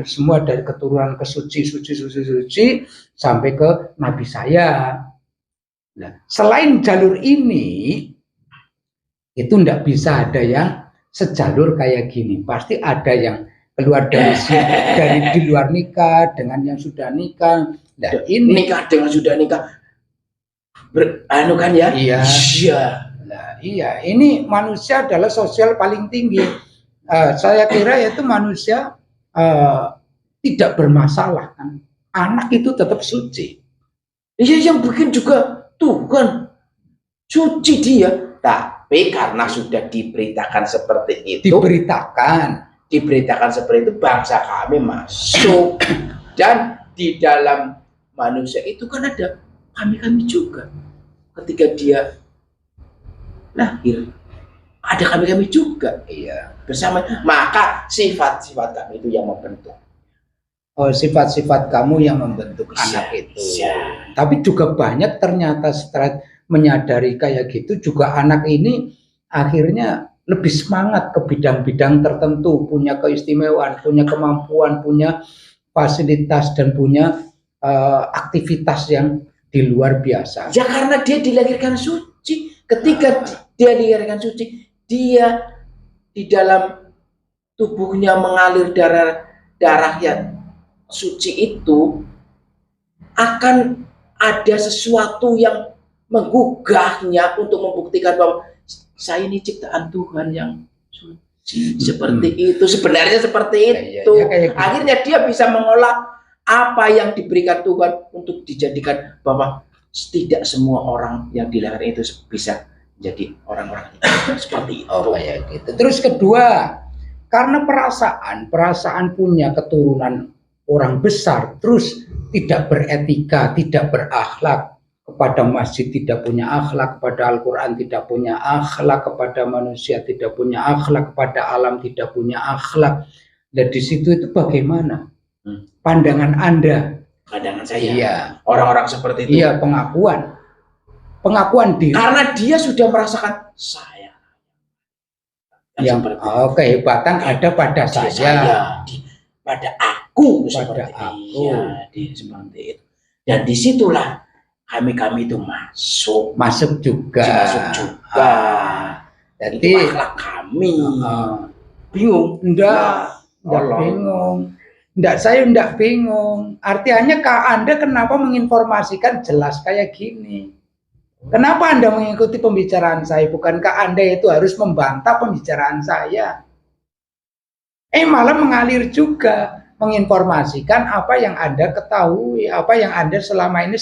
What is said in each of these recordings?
semua dari keturunan suci sampai ke nabi saya. Nah, selain jalur ini itu tidak bisa ada yang sejalur kayak gini. Pasti ada yang keluar dari di luar nikah dengan yang sudah nikah. Nah, ini nikah dengan sudah nikah. Anu kan ya? Iya. Nah, iya, ini manusia adalah sosial paling tinggi. Saya kira itu manusia tidak bermasalah kan. Anak itu tetap suci. Iya, yang bikin juga Tuhan suci dia. Tapi karena sudah diberitakan seperti itu, diberitakan seperti itu, bangsa kami masuk. Dan di dalam manusia itu kan ada kami juga. Ketika dia lahir, ada kami juga. Iya, bersama. Maka sifat-sifat kami itu yang membentuk. Oh, sifat-sifat kamu yang membentuk anak itu. Tapi juga banyak ternyata setelah menyadari kayak gitu juga anak ini akhirnya lebih semangat ke bidang-bidang tertentu, punya keistimewaan, punya kemampuan, punya fasilitas dan punya aktivitas yang di luar biasa. Ya karena dia dilahirkan suci. Ketika dia dilahirkan suci, dia di dalam tubuhnya mengalir darah yang suci itu akan ada sesuatu yang menggugahnya untuk membuktikan bahwa saya ini ciptaan Tuhan yang suci. Seperti itu, sebenarnya seperti itu. Kayak akhirnya dia bisa mengolah apa yang diberikan Tuhan untuk dijadikan bahwa tidak semua orang yang dilahirkan itu bisa jadi orang-orang seperti itu. Oh, kayak gitu. Terus kedua, karena perasaan punya keturunan orang besar, terus tidak beretika, tidak berakhlak, kepada masjid tidak punya akhlak, kepada Al-Quran tidak punya akhlak, kepada manusia tidak punya akhlak, kepada alam tidak punya akhlak. Dan di situ itu bagaimana? Pandangan Anda? Pandangan saya. Iya. Orang-orang seperti itu. Iya, pengakuan diri. Karena dia sudah merasakan saya. Yang kehebatan ada pada saya. Pada aku pada seperti aku. Seperti itu. Dan disitulah kami itu masuk juga. Jadi akhlak kami. Bingung? Enggak bingung. Saya enggak bingung. Artinya Anda kenapa menginformasikan jelas kayak gini? Kenapa Anda mengikuti pembicaraan saya? Bukankah Anda itu harus membantah pembicaraan saya? Malah mengalir juga, menginformasikan apa yang Anda ketahui, apa yang Anda selama ini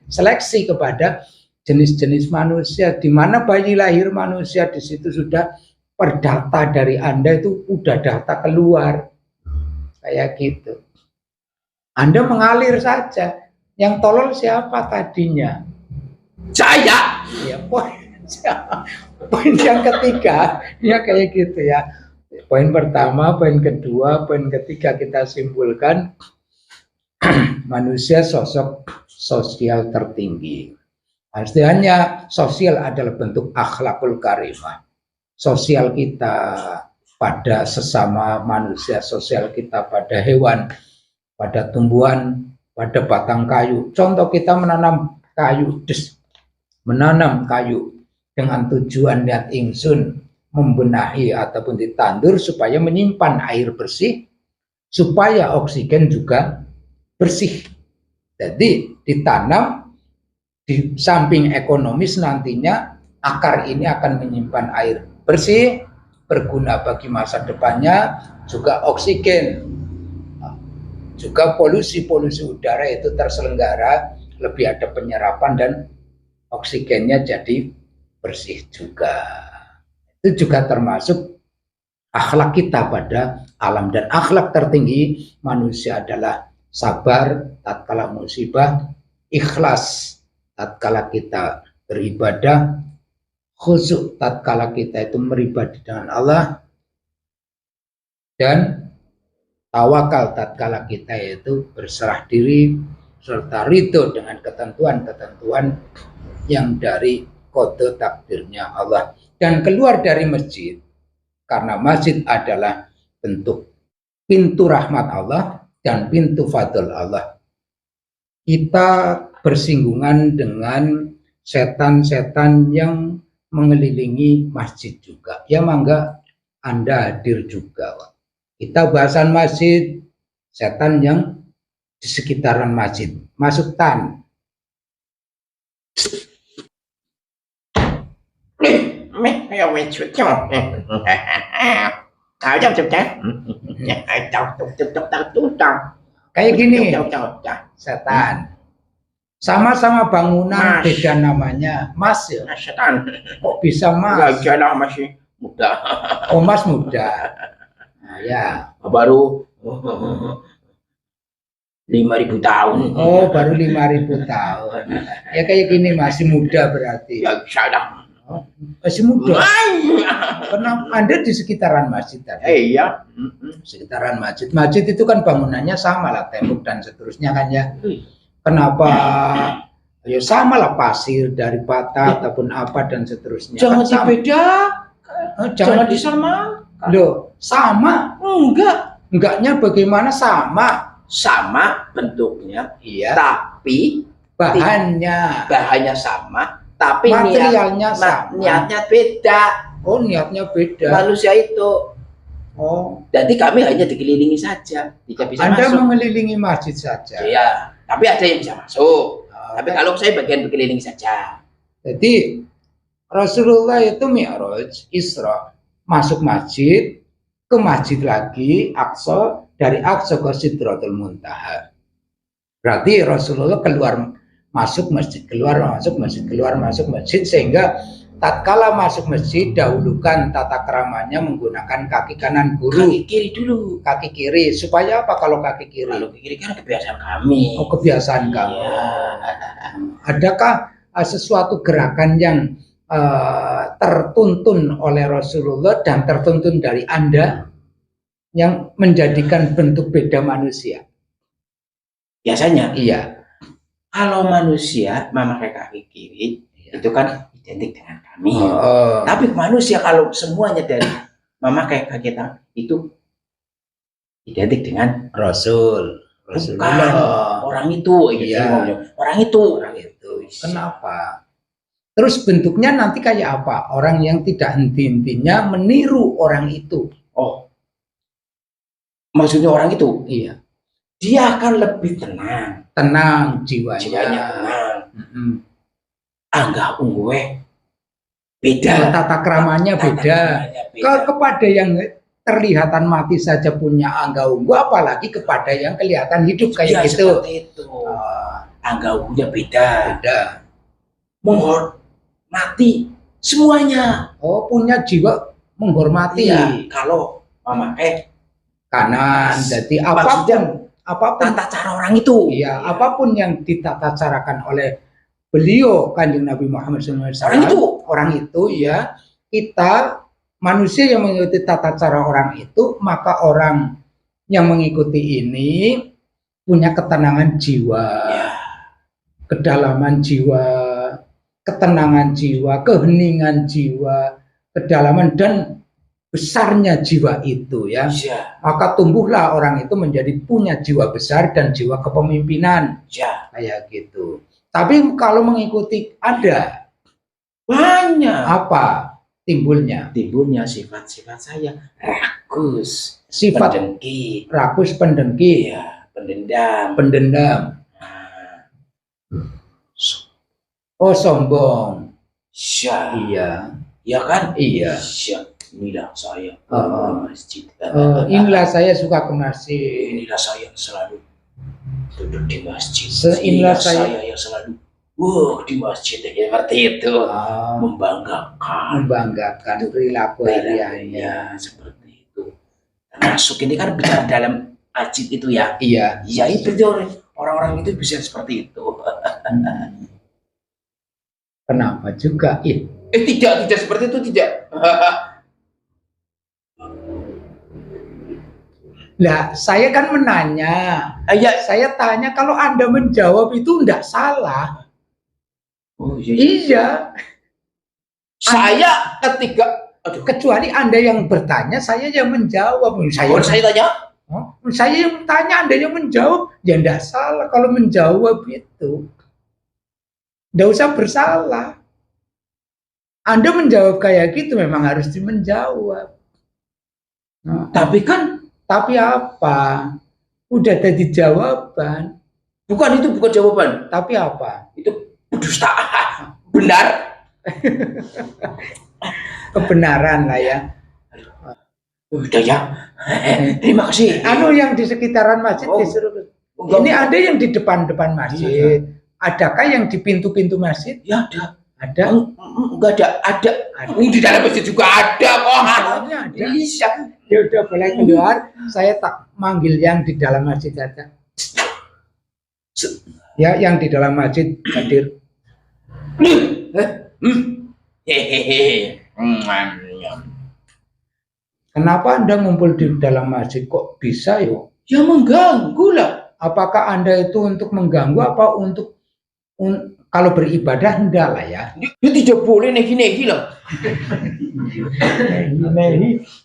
seleksi kepada jenis-jenis manusia, di mana bayi lahir manusia di situ sudah perdata dari Anda itu udah data keluar kayak gitu. Anda mengalir saja. Yang tolol siapa tadinya? Saya. Ya, poin yang ketiga ya kayak gitu ya. Poin pertama, poin kedua, poin ketiga kita simpulkan manusia sosok sosial tertinggi. Artinya sosial adalah bentuk akhlakul karimah. Sosial kita pada sesama manusia, sosial kita pada hewan, pada tumbuhan, pada batang kayu. Contoh kita menanam kayu dengan tujuan niat ingsun membenahi ataupun ditandur supaya menyimpan air bersih, supaya oksigen juga bersih. Jadi ditanam di samping ekonomis nantinya akar ini akan menyimpan air bersih, berguna bagi masa depannya, juga oksigen, juga polusi udara itu terselenggara, lebih ada penyerapan dan oksigennya jadi bersih juga. Itu juga termasuk akhlak kita pada alam, dan akhlak tertinggi manusia adalah sabar tatkala musibah, ikhlas tatkala kita beribadah, khusyuk tatkala kita itu beribadah dengan Allah, dan tawakal tatkala kita itu berserah diri serta ridho dengan ketentuan-ketentuan yang dari kode takdirnya Allah. Dan keluar dari masjid, karena masjid adalah bentuk pintu rahmat Allah dan pintu fadl Allah. Kita bersinggungan dengan setan-setan yang mengelilingi masjid juga. Ya mangga Anda hadir juga. Kita bahasan masjid, setan yang di sekitaran masjid. Masuk tan. Kayak gini, setan. Sama-sama bangunan, Mas. beda namanya. Mas ya. Setan. Kok bisa mas? Jalan masih muda. Oh mas muda. Nah, ya. Baru 5.000 tahun. Oh baru 5.000 tahun. Ya kayak gini masih muda berarti. Ya salah. Oh, masih muda. Karena Anda di sekitaran masjid tadi. Iya. Sekitaran masjid. Masjid itu kan bangunannya sama lah, tembok dan seterusnya kan ya. Kenapa? Ya sama lah, pasir dari bata ataupun apa dan seterusnya. Jangan Kan sama. dibeda. Jangan disamakan. Loh, sama. Enggaknya bagaimana sama? Sama bentuknya, Iya. tapi Bahannya sama, tapi materialnya sama. niatnya beda. Oh, niatnya beda. Manusia itu. Oh, Jadi kami hanya dikelilingi saja, tidak bisa Anda masuk. mengelilingi masjid saja. Iya, tapi ada yang bisa masuk. Oh, Tapi kalau saya bagian berkeliling saja. Jadi Rasulullah itu Mi'raj, Isra, masuk masjid, ke masjid lagi, Aqsa, dari Aqsa ke Sidratul Muntaha. Berarti Rasulullah keluar masuk masjid, keluar masuk masjid, keluar masuk masjid, sehingga tatkala masuk masjid dahulukan tata keramanya menggunakan kaki kanan guru, Kaki kiri dulu. kaki kiri. Supaya apa kalau kaki kiri? Kalau kiri kan kebiasaan kami. Oh, kebiasaan kamu. Iya. Adakah sesuatu gerakan yang tertuntun oleh Rasulullah dan tertuntun dari Anda yang menjadikan bentuk beda manusia? Biasanya, Iya. kalau manusia memakai kaki kiri, Iya. itu kan identik dengan kami. Oh, Tapi manusia kalau semuanya dari memakai kaki tangan, itu identik dengan Rasulullah. orang itu. Gitu. Iya. Orang itu. Orang itu. Kenapa? Terus bentuknya nanti kayak apa? Orang yang tidak henti-hentinya meniru orang itu. Oh, maksudnya orang itu, Iya. dia akan lebih tenang. Tenang jiwanya. Jiwanya tenang. Mm-mm. Enggak gue beda. Tata keramanya beda. Kepada yang terlihatan mati saja punya angga unggu, apalagi kepada yang kelihatan hidup kayak Ya, gitu. seperti itu. Angga unggunya beda. Beda. Menghormati semuanya. Oh, punya jiwa menghormati. Iya, kalau memakai Kanan. Jadi maksudnya apapun tata cara orang itu. iya, apapun yang ditata carakan oleh beliau Kanjeng Nabi Muhammad SAW, orang itu ya, kita manusia yang mengikuti tata cara orang itu, maka orang yang mengikuti ini punya ketenangan jiwa, Ya. kedalaman jiwa, ketenangan jiwa, keheningan jiwa, kedalaman dan besarnya jiwa itu ya. Ya. Maka tumbuhlah orang itu menjadi punya jiwa besar dan jiwa kepemimpinan Ya. kayak gitu. Tapi kalau mengikuti ada Banyak. apa timbulnya? Timbulnya sifat-sifat saya rakus, Sifat pendengki, rakus, pendengki, ya, pendendam. pendendam, Nah, oh sombong. ya. Iya. Ya kan? Iya. Ya. Inilah saya Oh. masjid. Inilah saya suka ke masjid. Inilah saya selalu duduk di masjid. Inilah Inilah saya- saya yang selalu di masjid ya, seperti itu. Membanggakan perilaku hariannya. Ya, seperti itu. Termasuk ini kan bicara dalam masjid itu ya. Iya. Ya itu dia, orang-orang itu bisa seperti itu. Kenapa juga? Tidak seperti itu, tidak. Lah, saya kan menanya. Ya. Saya tanya kalau Anda menjawab itu enggak salah. Oh iya. Iya. Saya ketika Aduh. Kecuali Anda yang bertanya, saya yang menjawab. Saya tanya. Saya yang tanya, Anda yang menjawab. Ya enggak salah kalau menjawab itu. Enggak usah bersalah. Anda menjawab kayak gitu memang harus menjawab. Tapi kan, tapi apa? Udah jadi jawaban. Bukan, itu bukan jawaban. Tapi apa? Itu dusta. Benar. Kebenaran lah ya. Udah ya. Terima kasih. Anu yang di sekitaran masjid disuruh. Ini ada yang di depan-depan masjid. Adakah yang di pintu-pintu masjid? Ya ada. Ada? Enggak ada. Ada. Di dalam masjid juga ada kok. Ada. Bisa. Ya udah boleh keluar. Saya tak manggil yang di dalam masjid aja. Ya, yang di dalam masjid hadir. Kenapa Anda ngumpul di dalam masjid kok bisa yo? Ya mengganggu lah. Apakah Anda itu untuk mengganggu apa untuk kalau beribadah enggak lah ya? Dia tidak boleh nehi-nehi lah.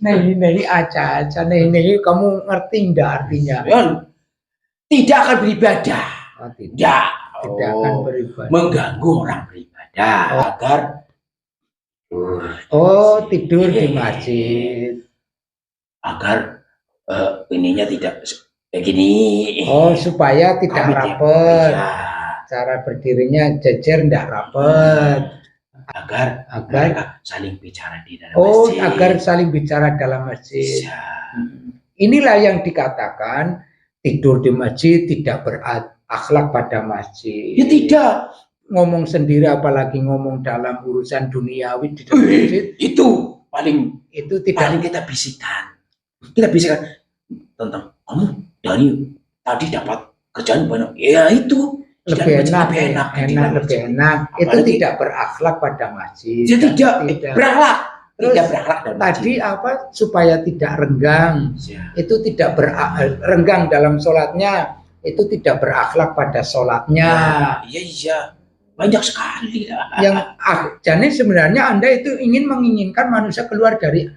Nehi aja. Nehi kamu ngerti enggak artinya? Tidak akan beribadah. Oh, tidak akan beribadah. Mengganggu orang beribadah agar tidur di masjid. Agar ininya tidak begini. Supaya tidak rapet. Ya. Cara berdirinya jejer tidak rapet. Agar saling bicara di dalam masjid. Agar saling bicara dalam masjid. Ya. Inilah yang dikatakan tidur di masjid tidak berakhlak pada masjid. Ya tidak. Ngomong sendiri apalagi ngomong dalam urusan duniawi di dalam masjid. Itu tidak paling kita bisikan. Kita bisikan tentang kamu dari tadi dapat kerjaan banyak. Ya itu lebih enak. Itu tidak berakhlak pada masjid. Ya, tidak berakhlak. Tidak berakhlak tadi apa supaya tidak renggang. Ya. Itu tidak renggang dalam sholatnya. Itu tidak berakhlak pada sholatnya. Iya. Banyak sekali. Jadi sebenarnya Anda itu menginginkan manusia keluar dari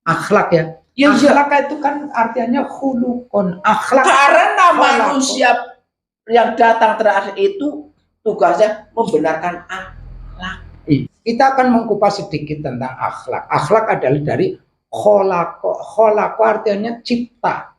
akhlak ya. Akhlak itu kan artinya khulukun. Akhlak. Karena manusia yang datang terakhir itu tugasnya membenarkan akhlak. Kita akan mengkupas sedikit tentang akhlak. Akhlak adalah dari kholako. Kholako artinya tercipta.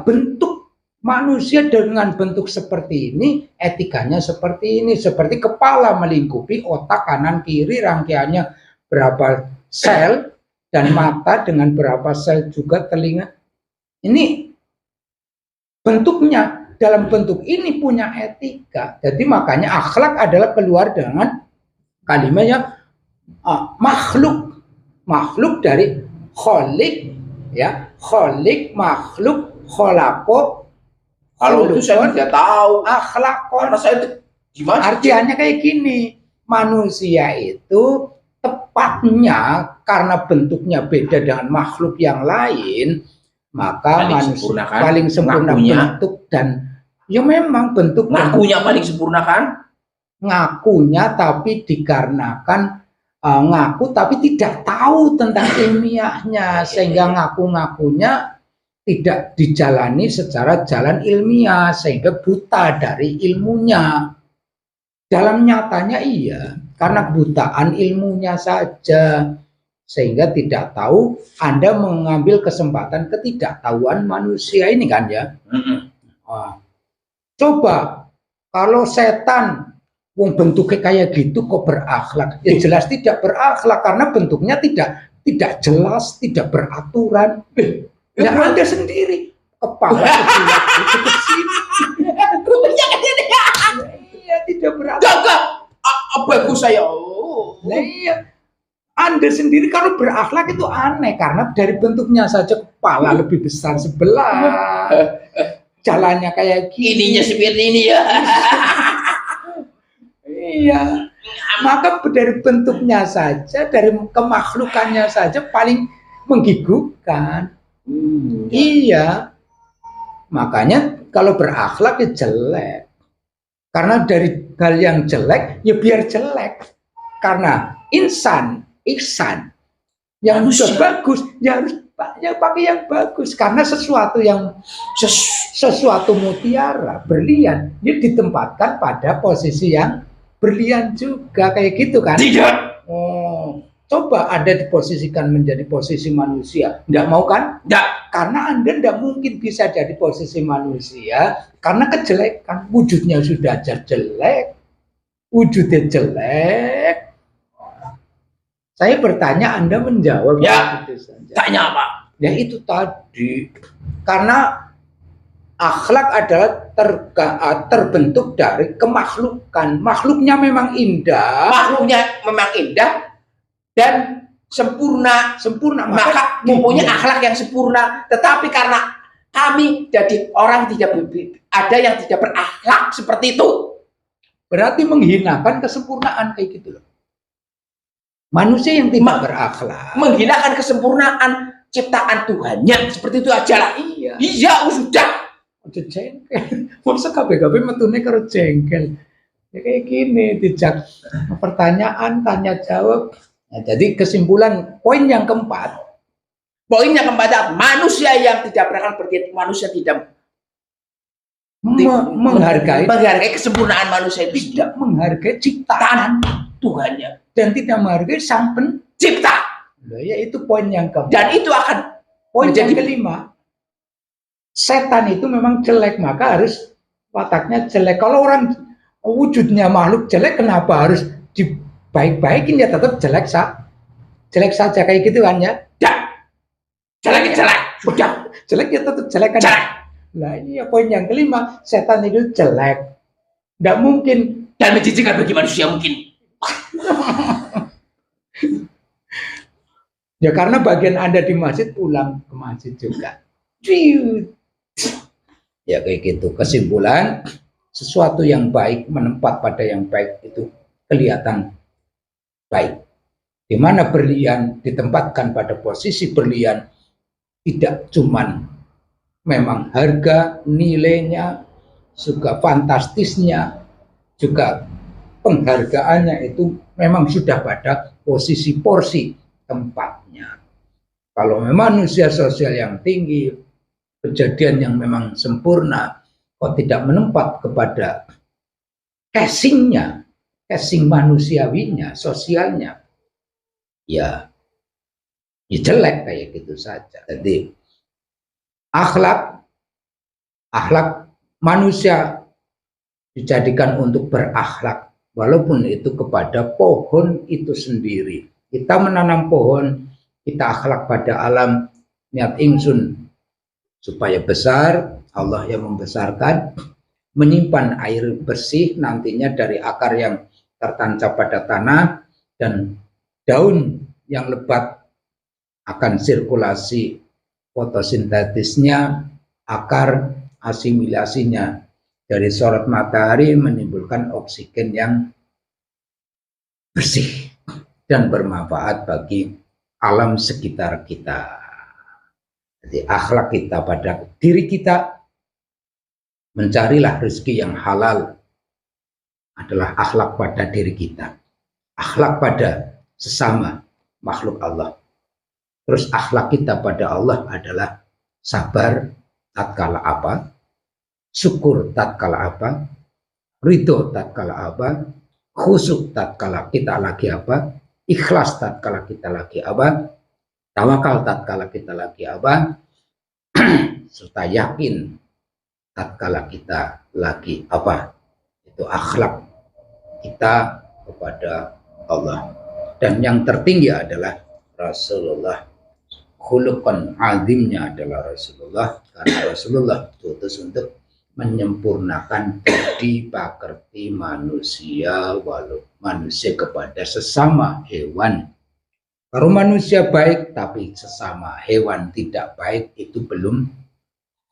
Bentuk manusia dengan bentuk seperti ini, etikanya seperti ini. Seperti kepala melingkupi otak kanan kiri, rangkaiannya berapa sel, dan mata dengan berapa sel juga telinga. Ini bentuknya. Dalam bentuk ini punya etika. Jadi makanya akhlak adalah keluar dengan kalimatnya makhluk dari kholik ya, kholik, makhluk, kholako. Kalau itu saya tidak tahu. Akhlak karena saya gimana? Artinya kayak gini, manusia itu tepatnya karena bentuknya beda dengan makhluk yang lain, maka manusia paling sempurna bentuk dan ya memang bentuk ngakunya paling sempurna kan? Ngakunya tapi dikarenakan ngaku tapi tidak tahu tentang ilmiahnya sehingga ngaku-ngakunya tidak dijalani secara jalan ilmiah sehingga buta dari ilmunya. Dalam nyatanya iya, karena butaan ilmunya saja sehingga tidak tahu. Anda mengambil kesempatan ketidaktahuan manusia ini kan ya. Coba kalau setan bentuknya kayak gitu kok berakhlak? Ya jelas tidak berakhlak karena bentuknya tidak jelas, tidak beraturan. Ya Anda sendiri kepala kecil. Iya tidak berakhlak. Bagus saya. Iya. Anda sendiri kalau berakhlak itu aneh karena dari bentuknya saja kepala lebih besar sebelah. Jalannya kayak gini. Ininya seperti ini ya. Iya. Maka dari bentuknya saja, dari kemakhlukannya saja paling menggigukan. Iya. Makanya kalau berakhlak ya jelek. Karena dari hal yang jelek ya biar jelek. Karena ihsan Yang Manusia. sudah bagus, ya harus pakai yang bagus. Karena sesuatu mutiara, berlian, dia ditempatkan pada posisi yang berlian juga, kayak gitu kan? Tidak. Oh, coba Anda diposisikan menjadi posisi manusia, nggak mau kan? Tidak. Karena Anda nggak mungkin bisa jadi posisi manusia, karena kejelekan, wujudnya sudah jelek, wujudnya jelek. Saya bertanya, Anda menjawab. Ya, gitu saja. tanya apa? Ya itu tadi, karena akhlak adalah terbentuk dari kemakhlukan. Makhluknya memang indah. Makhluknya memang indah dan sempurna. Maka mempunyai akhlak yang sempurna. Tetapi karena kami jadi orang ada yang tidak berakhlak seperti itu. Berarti menghinakan kesempurnaan kayak gitu loh. Manusia yang tidak berakhlak. Menghinakan kesempurnaan ciptaan Tuhannya. Seperti itu aja lah. Iya. Iya, sudah. Udah jengkel. Masa kabeh-kabeh metune karo jengkel. Ya kayak gini, dijak pertanyaan, tanya jawab. Nah, jadi kesimpulan poin yang keempat. Manusia yang tidak berakal berarti manusia tidak menghargai kesempurnaan manusia itu, tidak menghargai ciptaan Tuhannya dan tidak menghargai sang pencipta. Nah, ya itu poin yang keempat. Dan itu akan poin yang kelima. Setan itu memang jelek, maka harus wataknya jelek. Kalau orang wujudnya makhluk jelek, kenapa harus dibaik-baikin? Ya tetap jelek saja kayak gitu kan ya. Jelek. Udah. Jelek ya tetap jelek kan. Jelek. Nah ini ya poin yang kelima, setan itu jelek. Nggak mungkin. Dan menjijikkan bagi manusia mungkin. Ya karena bagian Anda di masjid, pulang ke masjid juga. Ya kayak gitu. Kesimpulan, sesuatu yang baik menempat pada yang baik itu kelihatan baik. Di mana berlian ditempatkan pada posisi berlian, tidak cuman memang harga nilainya, juga fantastisnya, juga penghargaannya itu memang sudah pada posisi porsi tempatnya. Kalau memang manusia sosial yang tinggi, kejadian yang memang sempurna, kok tidak menempat kepada casingnya, casing manusiawinya, sosialnya, ya jelek kayak gitu saja. Jadi akhlak manusia dijadikan untuk berakhlak, walaupun itu kepada pohon itu sendiri. Kita menanam pohon, kita akhlak pada alam, niat ingsun supaya besar, Allah yang membesarkan, menyimpan air bersih nantinya dari akar yang tertancap pada tanah, dan daun yang lebat akan sirkulasi fotosintetisnya, akar asimilasinya dari sorot matahari menimbulkan oksigen yang bersih dan bermanfaat bagi alam sekitar kita. Jadi akhlak kita pada diri kita, mencarilah rezeki yang halal adalah akhlak pada diri kita. Akhlak pada sesama makhluk Allah. Terus akhlak kita pada Allah adalah sabar tatkala apa, syukur tatkala apa, ridho tatkala apa, khusyuk tatkala kita lagi apa, ikhlas tatkala kita lagi apa, tawakal tatkala kita lagi apa, serta yakin tatkala kita lagi apa. Itu akhlak kita kepada Allah. Dan yang tertinggi adalah Rasulullah. Khuluqan azimnya adalah Rasulullah, karena Rasulullah diutus untuk menyempurnakan budi pakerti manusia, walau manusia kepada sesama hewan. Kalau manusia baik tapi sesama hewan tidak baik, itu belum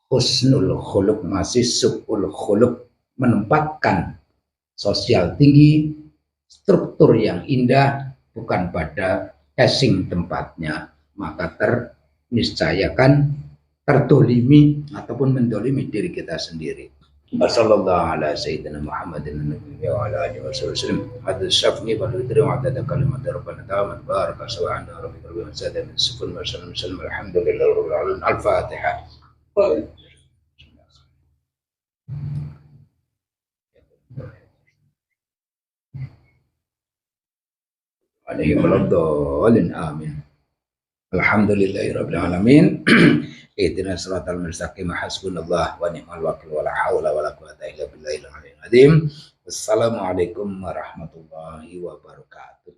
husnul khuluq, masih su'ul khuluq, menempatkan sosial tinggi, struktur yang indah bukan pada casing tempatnya, maka terniscayakan terdolimi ataupun mendolimi diri kita sendiri. Wassallallahu ala sayyidina Muhammadin wa ala alihi wasallam. Hadis syafni wal witri wa adada kalimat rabbana ta'ala baraka subhana rabbika rabbil izzati amma yasifun wa salamun alhamdulillahi rabbil alamin. Al-Fatihah. Alaihi waladhdallin amin. Alhamdulillahi rabbil alamin. Ihdinas siratal mustaqim. Hasbunallah wa ni'mal wakil wa la haula wa la quwwata illa billahil aliyyil azim. Wassalamualaikum warahmatullahi wabarakatuh.